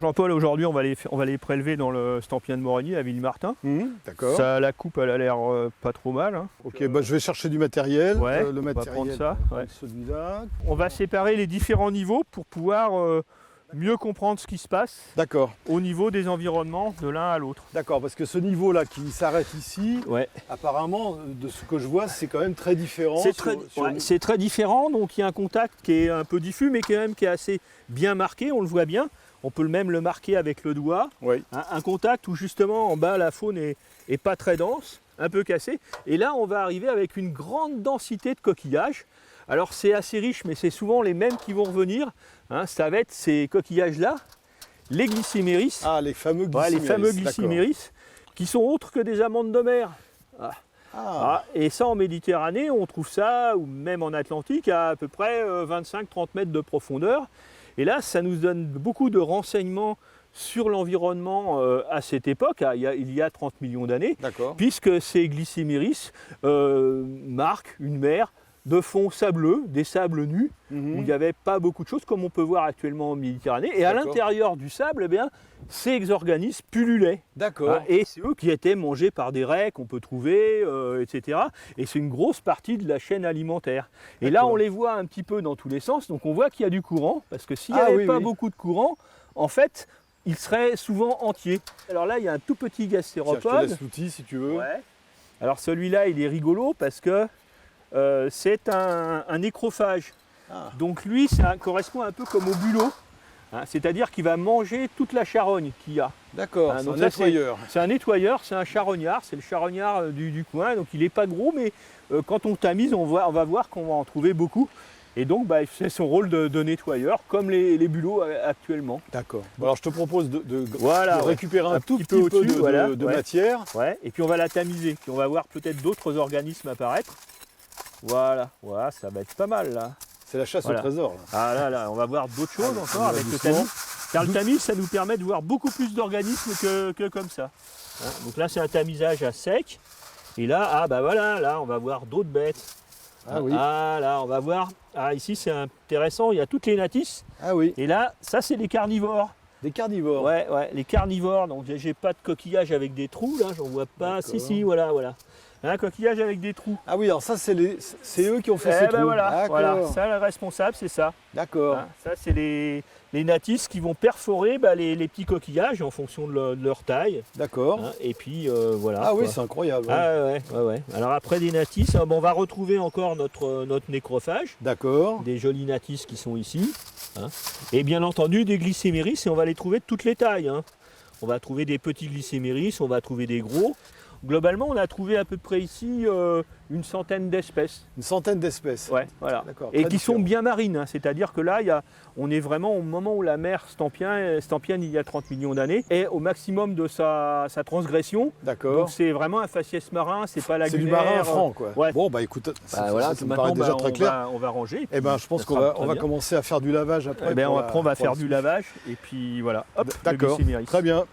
Jean-Paul, aujourd'hui, on va les prélever dans le Stampien de Morigny à Villemartin. D'accord. Ça, la coupe, elle a l'air pas trop mal. Hein. Ok, bah, je vais chercher du matériel. Ouais, le on va matériel, prendre ça. Ouais. Celui-là. On va séparer les différents niveaux pour pouvoir mieux comprendre ce qui se passe D'accord. au niveau des environnements de l'un à l'autre. D'accord, parce que ce niveau-là qui s'arrête ici, Ouais. apparemment, de ce que je vois, c'est quand même très différent. C'est très différent, donc il y a un contact qui est un peu diffus, mais qui est assez bien marqué, on le voit bien. On peut même le marquer avec le doigt. Oui. Un contact où justement en bas la faune est pas très dense, un peu cassée. Et là on va arriver avec une grande densité de coquillages. Alors c'est assez riche, mais c'est souvent les mêmes qui vont revenir. Hein, ça va être ces coquillages-là, les glycyméris. Ah, les fameux glycyméris. Ouais, les fameux glycyméris, qui sont autres que des amandes de mer. Ah. Ah, et ça en Méditerranée, on trouve ça, ou même en Atlantique, à peu près 25-30 mètres de profondeur. Et là, ça nous donne beaucoup de renseignements sur l'environnement à cette époque, il y a 30 millions d'années, puisque ces glycyméris marquent une mer de fond sableux, des sables nus, où il n'y avait pas beaucoup de choses, comme on peut voir actuellement en Méditerranée. Et à l'intérieur du sable, eh bien, ces organismes pullulaient. D'accord. Et c'est eux qui étaient mangés par des raies qu'on peut trouver, etc. Et c'est une grosse partie de la chaîne alimentaire. Et là, on les voit un petit peu dans tous les sens. Donc on voit qu'il y a du courant, parce que s'il n'y avait pas beaucoup de courant, en fait, ils seraient souvent entiers. Alors là, il y a un tout petit gastéropode. Tiens, je te laisse l'outil si tu veux. Ouais. Alors celui-là, il est rigolo parce que c'est un nécrophage. Ah. Donc lui, ça correspond un peu comme au bulot. Hein, c'est-à-dire qu'il va manger toute la charogne qu'il y a. D'accord, c'est un nettoyeur. C'est un nettoyeur, c'est un charognard, c'est le charognard du coin. Donc il n'est pas gros, mais quand on tamise, on va voir qu'on va en trouver beaucoup. Et donc c'est son rôle de nettoyeur, comme les bulots actuellement. D'accord. Bon, alors je te propose de récupérer un tout petit peu de matière. Ouais. Et puis on va la tamiser. Puis on va voir peut-être d'autres organismes apparaître. Voilà, ça va être pas mal là. C'est la chasse au trésor. Là. Ah là, on va voir d'autres choses encore avec le tamis. Car le tamis, ça nous permet de voir beaucoup plus d'organismes que comme ça. Hein, donc là, c'est un tamisage à sec. Et là, là, on va voir d'autres bêtes. Ah oui. Ah là, on va voir. Ah ici, c'est intéressant, il y a toutes les natisses. Ah oui. Et là, ça, c'est les carnivores. Des carnivores. Ouais, les carnivores. Donc j'ai pas de coquillage avec des trous, là, j'en vois pas. Si, voilà. Un coquillage avec des trous. Ah oui, alors ça, c'est eux qui ont fait ces trous. Voilà, ça, le responsable, c'est ça. D'accord. Hein, ça, c'est les natisses qui vont perforer les petits coquillages en fonction de leur taille. D'accord. Hein, et puis, voilà. Ah oui, c'est incroyable. Ah ouais. Alors après des natisses, on va retrouver encore notre nécrophage. D'accord. Des jolis natisses qui sont ici. Hein. Et bien entendu, des glycyméris, et on va les trouver de toutes les tailles. Hein. On va trouver des petits glycyméris, on va trouver des gros. Globalement, on a trouvé à peu près ici une centaine d'espèces. Une centaine d'espèces. Ouais, voilà. Et qui sont bien marines, hein. C'est-à-dire que là, on est vraiment au moment où la mer stampienne, il y a 30 millions d'années, est au maximum de sa transgression. D'accord. Donc c'est vraiment un faciès marin, c'est pas lagunaire. C'est du marin franc, quoi. Ouais. Bon, écoute, ça me paraît déjà très clair. On va ranger. Eh ben, je pense qu'on va commencer à faire du lavage après. Après, on va faire du lavage, et puis voilà. Hop, d'accord, très bien.